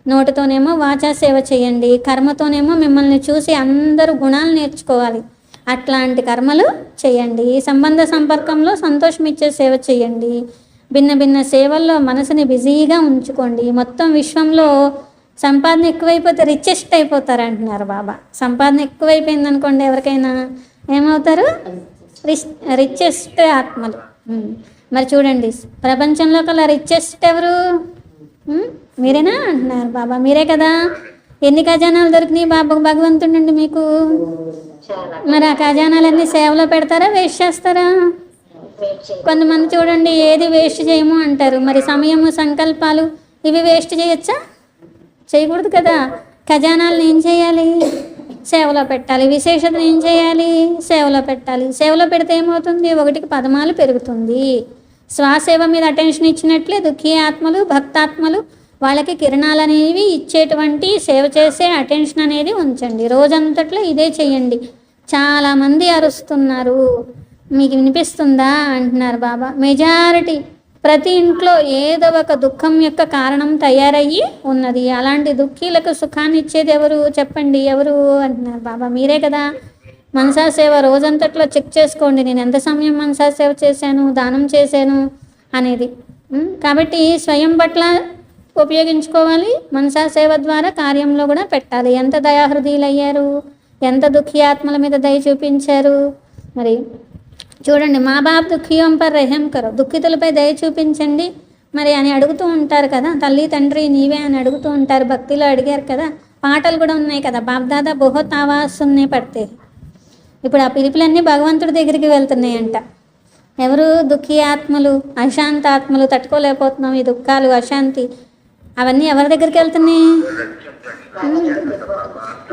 నోటితోనేమో వాచా సేవ చేయండి, కర్మతోనేమో మిమ్మల్ని చూసి అందరూ గుణాలు నేర్చుకోవాలి, అట్లాంటి కర్మలు చేయండి. సంబంధ సంపర్కంలో సంతోషం ఇచ్చే సేవ చేయండి. భిన్న భిన్న సేవల్లో మనసుని బిజీగా ఉంచుకోండి. మొత్తం విశ్వంలో సంపాదన ఎక్కువైపోతే రిచెస్ట్ అయిపోతారు అంటున్నారు బాబా. సంపాదన ఎక్కువైపోయింది అనుకోండి, ఎవరికైనా ఏమవుతారు? రిచెస్ట్ ఆత్మలు. మరి చూడండి, ప్రపంచంలో కల్లా రిచెస్ట్ ఎవరు? మీరేనా అంటున్నారు బాబా. మీరే కదా. ఎన్ని ఖజానాలు దొరికినాయి బాబా భగవంతుడండి మీకు. మరి ఆ ఖజానాలన్నీ సేవలో పెడతారా, వేస్ట్ చేస్తారా? కొంతమంది చూడండి ఏది వేస్ట్ చేయము అంటారు. మరి సమయము, సంకల్పాలు ఇవి వేస్ట్ చేయొచ్చా? చేయకూడదు కదా. ఖజానాలను ఏం చేయాలి? సేవలో పెట్టాలి. విశేషతను ఏం చేయాలి? సేవలో పెట్టాలి. సేవలో పెడితే ఏమవుతుంది? 1కి 10 పెరుగుతుంది. స్వసేవ మీద అటెన్షన్ ఇచ్చినట్లే దుఃఖీ ఆత్మలు, భక్తాత్మలు వాళ్ళకి కిరణాలు అనేవి ఇచ్చేటువంటి సేవ చేసే అటెన్షన్ అనేది ఉంచండి. రోజంతట్లో ఇదే చెయ్యండి. చాలామంది అరుస్తున్నారు, మీకు వినిపిస్తుందా అంటున్నారు బాబా. మెజారిటీ ప్రతి ఇంట్లో ఏదో ఒక దుఃఖం యొక్క కారణం తయారయ్యి ఉన్నది. అలాంటి దుఃఖీలకు సుఖాన్ని ఇచ్చేది ఎవరు చెప్పండి? ఎవరు అంటున్నారు బాబా. మీరే కదా. మనసా సేవ రోజంతట్లో చెక్ చేసుకోండి, నేను ఎంత సమయం మనసా సేవ చేశాను, దానం చేశాను అనేది. కాబట్టి స్వయం పట్ల ఉపయోగించుకోవాలి. మనసా సేవ ద్వారా కార్యంలో కూడా పెట్టాలి. ఎంత దయాహృదయులు అయ్యారు, ఎంత దుఃఖీ ఆత్మల మీద దయ చూపించారు. మరి చూడండి, మా బాప్ దుఃఖియోం పర్ రెహం కరో, దుఃఖితులపై దయ చూపించండి, మరి అని అడుగుతూ ఉంటారు కదా, తల్లి తండ్రి నీవే అని అడుగుతూ ఉంటారు, భక్తిలో అడిగారు కదా. పాటలు కూడా ఉన్నాయి కదా, బాప్దాదా బహుత్ ఆవాజ్ సున్నే పడితే. ఇప్పుడు ఆ పిలుపులన్నీ భగవంతుడి దగ్గరికి వెళ్తున్నాయంట. ఎవరు? దుఃఖీ ఆత్మలు, అశాంత ఆత్మలు, తట్టుకోలేకపోతున్నాం ఈ దుఃఖాలు, అశాంతి, అవన్నీ ఎవరి దగ్గరికి వెళ్తున్నాయి?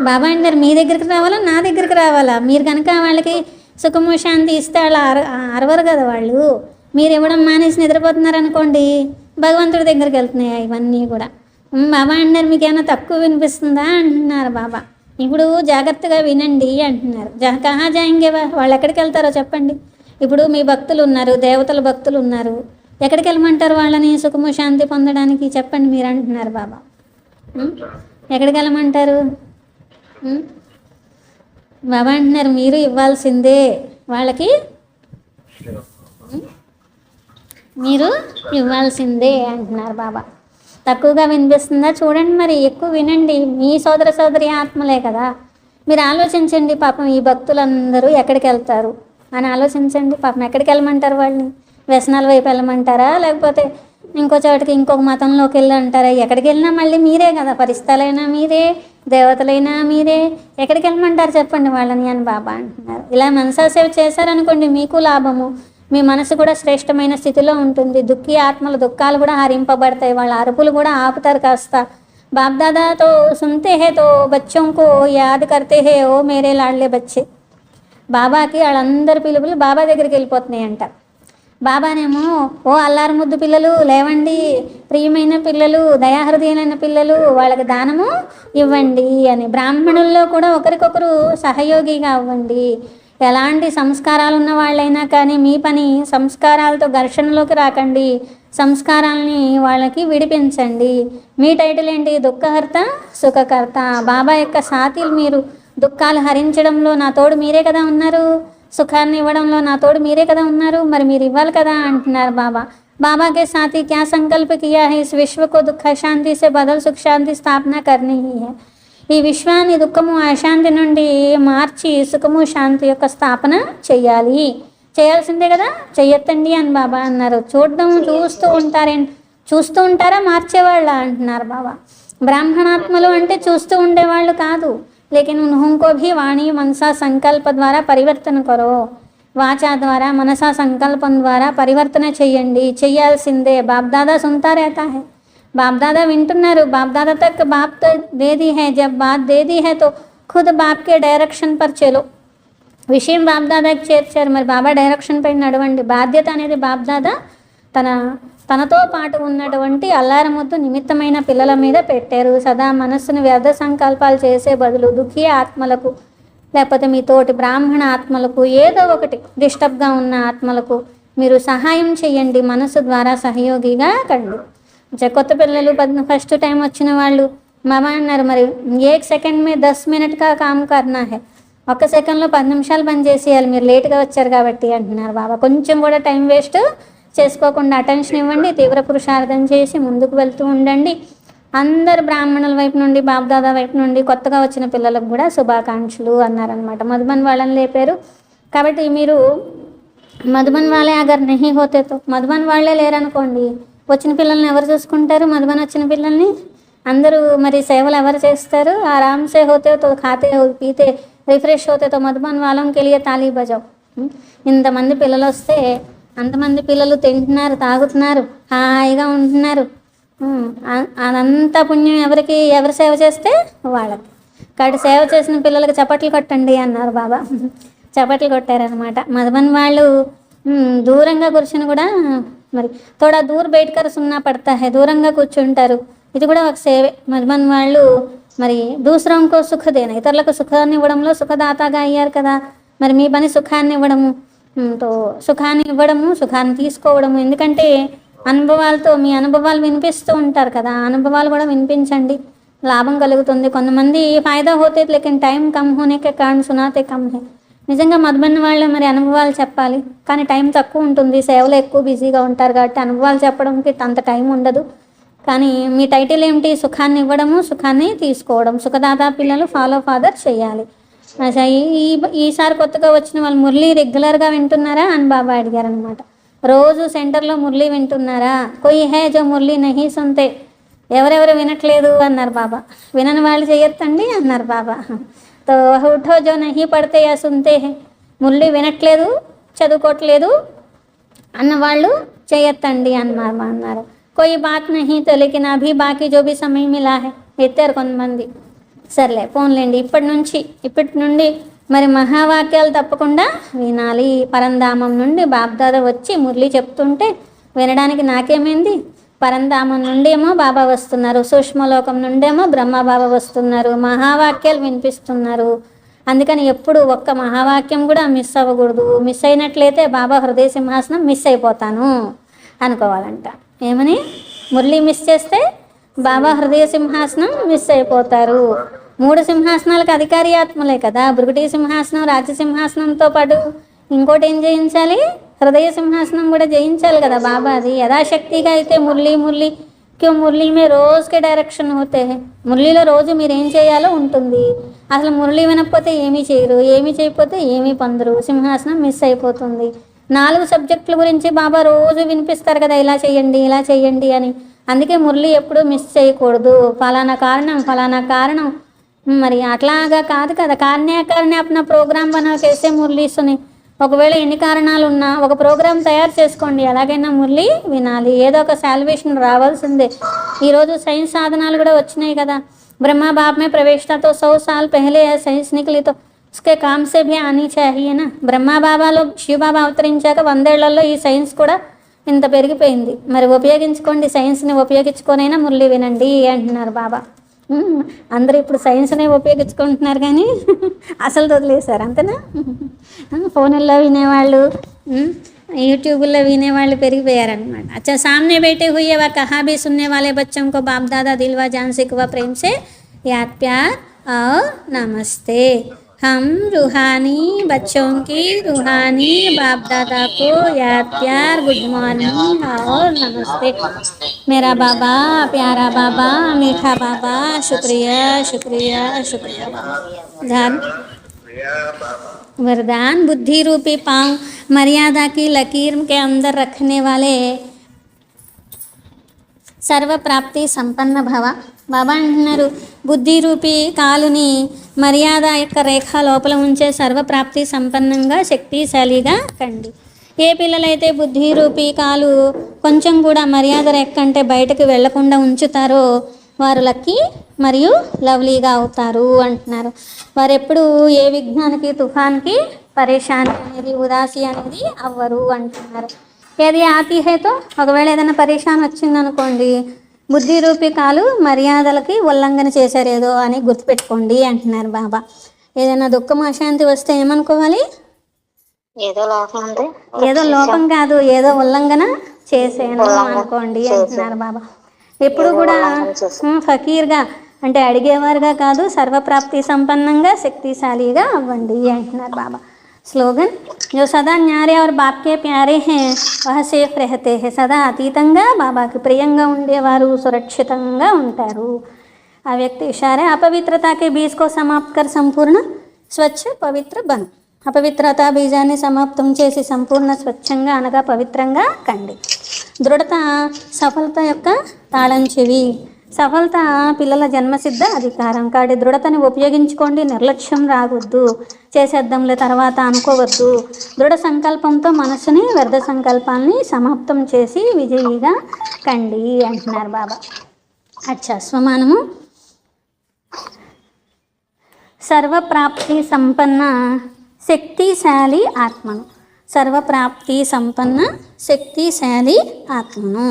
బాబా అంటారు మీ దగ్గరికి రావాలా, నా దగ్గరికి రావాలా? మీరు కనుక వాళ్ళకి సుఖము శాంతి ఇస్తే వాళ్ళు అరవరు కదా వాళ్ళు. మీరు ఇవ్వడం మానేసి నిద్రపోతున్నారు అనుకోండి, భగవంతుడి దగ్గరికి వెళ్తున్నాయి ఇవన్నీ కూడా. బాబా అంటారు మీకు ఏమైనా తక్కువ వినిపిస్తుందా అంటున్నారు బాబా. ఇప్పుడు జాగ్రత్తగా వినండి అంటున్నారు. కహా జాయింగే వాళ్ళు ఎక్కడికి వెళ్తారో చెప్పండి. ఇప్పుడు మీ భక్తులు ఉన్నారు, దేవతల భక్తులు ఉన్నారు, ఎక్కడికి వెళ్ళమంటారు వాళ్ళని సుఖము శాంతి పొందడానికి? చెప్పండి మీరు అంటున్నారు బాబా. ఎక్కడికి వెళ్ళమంటారు? బాబా అంటున్నారు మీరు ఇవ్వాల్సిందే వాళ్ళకి, మీరు ఇవ్వాల్సిందే అంటున్నారు బాబా. తక్కువగా వినిపిస్తుందా? చూడండి మరి, ఎక్కువ వినండి. మీ సోదర సోదరి ఆత్మలే కదా. మీరు ఆలోచించండి, పాపం ఈ భక్తులందరూ ఎక్కడికి వెళ్తారు అని ఆలోచించండి. పాపం ఎక్కడికి వెళ్ళమంటారు వాళ్ళని? వ్యసనాల వైపు వెళ్ళమంటారా, లేకపోతే ఇంకో చోటికి ఇంకొక మతంలోకి వెళ్ళి అంటారా? ఎక్కడికి వెళ్ళినా మళ్ళీ మీరే కదా, పరిస్థితులైనా మీరే, దేవతలైనా మీరే. ఎక్కడికి వెళ్ళమంటారు చెప్పండి వాళ్ళని అని బాబా అంటున్నారు. ఇలా మనసా సేవ చేశారనుకోండి మీకు లాభము, మీ మనసు కూడా శ్రేష్టమైన స్థితిలో ఉంటుంది. దుఃఖీ ఆత్మల దుఃఖాలు కూడా హరింపబడతాయి, వాళ్ళ అరుపులు కూడా ఆపుతారు కాస్త. బాప్దాదా తో సునతే హే తో బచ్చోం కో యాద్ కర్తే హే ఓ మేరే లాడ్లే బచ్చే. బాబాకి వాళ్ళందరి పిలుపులు బాబా దగ్గరికి వెళ్ళిపోతున్నాయంట. బాబానేమో ఓ అల్లారు ముద్దు పిల్లలు లేవండి, ప్రియమైన పిల్లలు, దయాహృదయులైన పిల్లలు, వాళ్ళకి దానము ఇవ్వండి అని. బ్రాహ్మణుల్లో కూడా ఒకరికొకరు సహయోగిగా అవ్వండి. ఎలాంటి సంస్కారాలు ఉన్న వాళ్ళైనా కానీ మీ పని సంస్కారాలతో ఘర్షణలోకి రాకండి, సంస్కారాలని వాళ్ళకి విడిపించండి. మీ టైటిల్ ఏంటి? దుఃఖహర్త సుఖకర్త. బాబా యొక్క సాథీలు మీరు. దుఃఖాలు హరించడంలో నా తోడు మీరే కదా ఉన్నారు, సుఖాన్ని ఇవ్వడంలో నా తోడు మీరే కదా ఉన్నారు, మరి మీరు ఇవ్వాలి కదా అంటున్నారు బాబా. బాబాకే సాథీ క్యా సంకల్ప కియా హై, ఇస్ విశ్వకు దుఃఖ శాంతి సే బదల్ సుఖ శాంతి స్థాపన కర్నీ హై. ఈ విశ్వాన్ని దుఃఖము అశాంతి నుండి మార్చి సుఖము శాంతి యొక్క స్థాపన చెయ్యాలి. చేయాల్సిందే కదా, చెయ్యొద్దండి అని బాబా అన్నారు. చూస్తూ ఉంటారా మార్చేవాళ్ళ అంటున్నారు బాబా. బ్రాహ్మణాత్మలు అంటే చూస్తూ ఉండేవాళ్ళు కాదు. లేకిన్ ఉన్హోంకో భీ వాణి మనసా సంకల్ప ద్వారా పరివర్తన కరో. వాచా ద్వారా మనసా సంకల్పం ద్వారా పరివర్తన చెయ్యండి, చెయ్యాల్సిందే. బాప్దాదా సునతా रहता है, బాప్దాదా వింటున్నారు. బాప్దాదా తక్ బాప్ తో దేదీ హై, జబ్ బాత్ దేదీ హై తో ఖుద్ బాప్ కే డైరెక్షన్ పర్ చలో. విషయం బాప్దాదాకి చేర్చారు, మరి బాబా డైరెక్షన్ పైన నడవండి. బాధ్యత అనేది బాప్దాదా తనతో పాటు ఉన్నటువంటి అల్లారముద్దు నిమిత్తమైన పిల్లల మీద పెట్టారు. సదా మనస్సును వ్యర్థ సంకల్పాలు చేసే బదులు దుఃఖీ ఆత్మలకు, లేకపోతే మీ తోటి బ్రాహ్మణ ఆత్మలకు, ఏదో ఒకటి డిస్టర్బ్గా ఉన్న ఆత్మలకు మీరు సహాయం చేయండి. మనసు ద్వారా సహయోగిగా కండి. కొత్త పిల్లలు ఫస్ట్ టైం వచ్చిన వాళ్ళు మామ అన్నారు, మరి 1 సెకండ్ మే 10 మినిట్గా కామ్ కర్నా హై. 1 సెకండ్లో 10 నిమిషాలు పని చేసేయాలి, మీరు లేట్గా వచ్చారు కాబట్టి అంటున్నారు బాబా. కొంచెం కూడా టైం వేస్ట్ చేసుకోకుండా అటెన్షన్ ఇవ్వండి, తీవ్ర పురుషార్థం చేసి ముందుకు వెళ్తూ ఉండండి. అందరు బ్రాహ్మణుల వైపు నుండి, బాప్దాదా వైపు నుండి కొత్తగా వచ్చిన పిల్లలకు కూడా శుభాకాంక్షలు అన్నారనమాట. మధుబన్ వాళ్ళని లేపారు కాబట్టి మీరు మధుబన్ వాళ్ళే అగర్ నహీ హోతేతో, మధుబన్ వాళ్ళే లేరనుకోండి, వచ్చిన పిల్లల్ని ఎవరు చూసుకుంటారు? మధుబన్ వచ్చిన పిల్లల్ని అందరూ మరి సేవలు ఎవరు చేస్తారు? ఆరామ్సే హోతే తో ఖాతే పీతే రిఫ్రెష్ హోతే తో మధుబన్ వాళ్ళకి వెళ్ళి తాళీ బజావ్. ఇంతమంది పిల్లలు వస్తే అంతమంది పిల్లలు తింటున్నారు, తాగుతున్నారు, హాయిగా ఉంటున్నారు. అదంతా పుణ్యం ఎవరికి? ఎవరు సేవ చేస్తే వాళ్ళకి. కాబట్టి సేవ చేసిన పిల్లలకి చప్పట్లు కొట్టండి అన్నారు బాబా. చప్పట్లు కొట్టారనమాట. మధుబన్ వాళ్ళు దూరంగా కూర్చుని కూడా మరి తోడా దూర్ బయటకర సున్నా పడతా హై, దూరంగా కూర్చుంటారు. ఇది కూడా ఒక సేవే. మధుబన్ వాళ్ళు మరి దూసరంకో సుఖదేన, ఇతరులకు సుఖాన్ని ఇవ్వడంలో సుఖదాతగా అయ్యారు కదా. మరి మీ పని సుఖాన్ని ఇవ్వడము, సుఖాన్ని ఇవ్వడము, సుఖాన్ని తీసుకోవడము. ఎందుకంటే అనుభవాలతో మీ అనుభవాలు వినిపిస్తూ ఉంటారు కదా, అనుభవాలు కూడా వినిపించండి, లాభం కలుగుతుంది. కొంతమంది ఫాయిదా హోతే లేకిన్ టైం కమ్ హోనేకే కారణ్ సునాతే కమ్ హై. నిజంగా మధుబన్ వాళ్ళు మరి అనుభవాలు చెప్పాలి, కానీ టైం తక్కువ ఉంటుంది, సేవలు ఎక్కువ బిజీగా ఉంటారు కాబట్టి అనుభవాలు చెప్పడానికి అంత టైం ఉండదు. కానీ మీ టైటిల్ ఏమిటి? సుఖాన్ని ఇవ్వడము, సుఖాన్ని తీసుకోవడం. సుఖదాతా పిల్లలు ఫాలో ఫాదర్ చేయాలి. ఈసారి కొత్తగా వచ్చిన వాళ్ళు మురళి రెగ్యులర్గా వింటున్నారా అని బాబా అడిగారనమాట. రోజు సెంటర్లో మురళి వింటున్నారా? కొయి హే జో మురళి నహీ సున్తే, ఎవరెవరు వినట్లేదు అన్నారు బాబా. వినని వాళ్ళు చేయొద్దండి అన్నారు బాబా. తో ఉఠో జో నహీ పడితే యా సున్తే హే, మురళి వినట్లేదు చదువుకోవట్లేదు అన్నవాళ్ళు చేయొద్దండి అన్నారు. कोई बात नहीं तो लेकिन अभी बाकी जो भी समय मिला है ఎత్తారు కొంతమంది. సర్లే పోన్లేండి, ఇప్పటి నుండి మరి మహావాక్యాలు తప్పకుండా వినాలి. పరంధామం నుండి బాబ్దాదా వచ్చి మురళి చెప్తుంటే వినడానికి నాకేమైంది? పరంధామం నుండి ఏమో బాబా వస్తున్నారు, సూక్ష్మలోకం నుండేమో బ్రహ్మ బాబా వస్తున్నారు, మహావాక్యాలు వినిపిస్తున్నారు. అందుకని ఎప్పుడు ఒక్క మహావాక్యం కూడా మిస్ అవ్వకూడదు. మిస్ అయినట్లయితే బాబా హృదయ సింహాసనం మిస్ అయిపోతాను అనుకోవాలంట. ఏమని? మురళి మిస్ చేస్తే బాబా హృదయ సింహాసనం మిస్ అయిపోతారు. 3 సింహాసనాలకు అధికారి ఆత్మలే కదా. భృగుటి సింహాసనం, రాజసింహాసనంతో పాటు ఇంకోటి ఏం జయించాలి? హృదయ సింహాసనం కూడా జయించాలి కదా బాబాది. యథాశక్తిగా అయితే మురళి క్యూ మురళి మే రోజుకే డైరెక్షన్ హోతే హై. మురళిలో రోజు మీరు ఏం చేయాలో ఉంటుంది. అసలు మురళి వినకపోతే ఏమీ చేయరు, ఏమీ చేయకపోతే ఏమీ పొందరు, సింహాసనం మిస్ అయిపోతుంది. 4 సబ్జెక్టుల గురించి బాబా రోజు వినిపిస్తారు కదా, ఇలా చేయండి అని. అందుకే మురళి ఎప్పుడు మిస్ చేయకూడదు. ఫలానా కారణం మరి అట్లాగా కాదు కదా. కారణ్యాకారణే అప్నా ప్రోగ్రామ్ బనా కేసే మురళి సుని. ఒకవేళ ఎన్ని కారణాలు ఉన్నా ఒక ప్రోగ్రామ్ తయారు చేసుకోండి, ఎలాగైనా మురళి వినాలి. ఏదో ఒక సాల్వేషన్ రావాల్సిందే. ఈరోజు సైన్స్ సాధనాలు కూడా వచ్చినాయి కదా. బ్రహ్మా బాబ్ మే ప్రవేశతో 100 साल पहले సైన్స్ నికలి తో उसके काम से भी आनी चाहिए ना. బ్రహ్మా బాబాలో శివబాబా అవతరించాక 100 ఏళ్లలో ఈ సైన్స్ కూడా ఇంత పెరిగిపోయింది. మరి ఉపయోగించుకోండి, సైన్స్ని ఉపయోగించుకొనైనా మురళి వినండి అంటున్నారు బాబా. అందరూ ఇప్పుడు సైన్స్నే ఉపయోగించుకుంటున్నారు కానీ అసలు వదిలేశారు అంతేనా. ఫోన్ల్లో వినేవాళ్ళు, యూట్యూబ్లో వినేవాళ్ళు పెరిగిపోయారనమాట. अच्छा सामने बैठे हुए व कहा भी सुनने वाले बच्चों को बाप दादा दिलवा जान से व प्रेम से याद प्यार और नमस्ते. हम रूहानी बच्चों की रूहानी बाप दादा को याद प्यार गुड मॉर्निंग और नमस्ते. मेरा बाबा, प्यारा बाबा, मीठा बाबा, शुक्रिया शुक्रिया शुक्रिया. वरदान बुद्धि रूपी पाँव मर्यादा की लकीर के अंदर रखने वाले సర్వప్రాప్తి సంపన్న భవ. బాబా అంటున్నారు, బుద్ధి రూపీ కాలుని మర్యాద యొక్క రేఖ లోపల ఉంచే సర్వప్రాప్తి సంపన్నంగా శక్తిశాలిగా కండి. ఏ పిల్లలైతే బుద్ధి రూపీ కాలు కొంచెం కూడా మర్యాద రేఖ కంటే బయటకు వెళ్లకుండా ఉంచుతారో వారు లక్కీ మరియు లవ్లీగా అవుతారు అంటున్నారు. వారు ఎప్పుడు ఏ విఘ్నానికి, తుఫాన్కి, పరేషాని అనేది, ఉదాసి అనేది అవ్వరు అంటున్నారు. ఏది ఆతి హేతో, ఒకవేళ ఏదైనా పరేషాన్ వచ్చిందనుకోండి, బుద్ధి రూపీ కాలు మర్యాదలకి ఉల్లంఘన చేశారు ఏదో అని గుర్తుపెట్టుకోండి అంటున్నారు బాబా. ఏదైనా దుఃఖం, అశాంతి వస్తే ఏమనుకోవాలి? ఏదో లోపం కాదు, ఏదో ఉల్లంఘన చేసాను అనుకోండి అంటున్నారు బాబా. ఎప్పుడు కూడా ఫకీర్గా అంటే అడిగేవారుగా కాదు, సర్వప్రాప్తి సంపన్నంగా శక్తిశాలిగా అవ్వండి అంటున్నారు బాబా. స్లోగన్, जो सदा न्यारे और बाप के प्यारे हैं वह सेफ रहते हैं. సదా అతీతంగా బాబాకి ప్రియంగా ఉండేవారు సురక్షితంగా ఉంటారు. ఆ వ్యక్తి ఇషారే అపవిత్రతా के बीज को समाप्त कर संपूर्ण స్వచ్ఛ పవిత్ర బను. అపవిత్రత బీజాన్ని సమాప్తం చేసి సంపూర్ణ స్వచ్ఛంగా అనగా పవిత్రంగా కండి. దృఢత సఫలత యొక్క తాళం చెవి. సఫలత పిల్లల జన్మసిద్ధ అధికారం. కాడి దృఢతని ఉపయోగించుకోండి, నిర్లక్ష్యం రావద్దు, చేసేద్దాంలే తర్వాత అనుకోవద్దు. దృఢ సంకల్పంతో మనసుని, వ్యర్థ సంకల్పాలని సమాప్తం చేసి విజయిగా కండి అంటున్నారు బాబా. అచ్చా, స్వమానము సర్వప్రాప్తి సంపన్న శక్తిశాలి ఆత్మను. సర్వప్రాప్తి సంపన్న శక్తిశాలి ఆత్మను.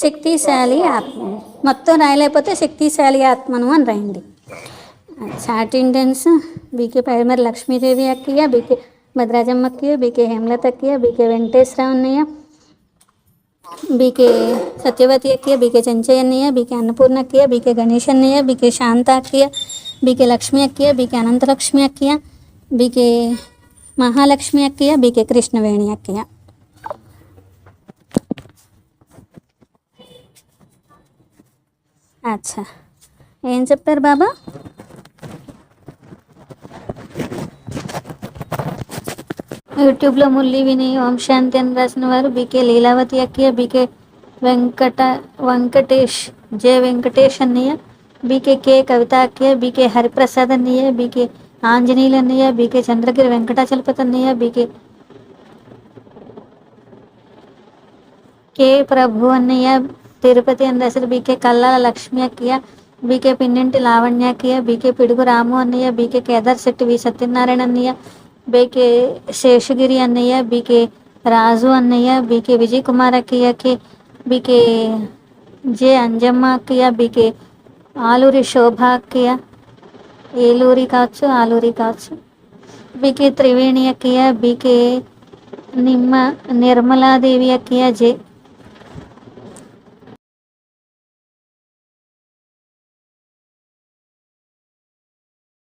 శక్తిశాలి ఆత్మను మొత్తం రాయలేకపోతే శక్తిశాలి ఆత్మను అని రాయండి. అటెండెన్స్ బీకే ప్రైమరీ లక్ష్మీదేవి అక్కయ్య, బీకే భద్రాజమ్మ అక్కయ్య, బీకే హేమలత అక్కయ్య, బీకే వెంకటేశ్వరరావు అన్నయ్య, బీకే సత్యవతి అక్కయ్య, బీకే చెంచయ్య అన్నయ్య, బీకే అన్నపూర్ణ అక్కయ్య, బీకే గణేష్ అన్నయ్య, బీకే శాంత అక్కయ్య, బీకే లక్ష్మి అక్కయ్య, బీకే అనంతలక్ష్మి అక్కయ్య, బీకే మహాలక్ష్మి అక్కయ్య, బీకే కృష్ణవేణి అక్కయ్య. అచ్చా, ఏం చెప్పారు బాబా? యూట్యూబ్లో మురళి విని ఓం శాంతి అని రాసిన వారు బీకే లీలావతి అక్కయ్య, బీకే వెంకటేష్, జే వెంకటేష్ అన్నయ్య, బీకే కే కవిత అక్కయ్య, బీకే హరిప్రసాద్ అన్నయ్య, బీకే ఆంజనేయులు అన్నయ్య, బీకే చంద్రగిరి వెంకటాచలపతి అన్నయ్య, బీకే కే ప్రభు అన్నయ్య, తిరుపతి అని రాశారు బీకే కల్లాల లక్ష్మి అక్కయ్య, బీకే పిన్నింటి లావణ్య అక్కయ్య, బీకే పిడుగు రాము అన్నయ్య, బీకే కేదార్ శెట్టి వి సత్యనారాయణ అన్నయ్య, బీకే శేషగిరి అన్నయ్య, బీకే రాజు అన్నయ్య, బీకే విజయ్ కుమార్ అక్కయ్యకి, బీకే జే అంజమ్మ అక్కయ్య, బీకే ఆలూరి శోభ అక్కయ్య, ఏలూరి కావచ్చు ఆలూరి కావచ్చు, బీకే త్రివేణి అక్కయ్య, బీకే నిర్మలాదేవి అక్కయ్య,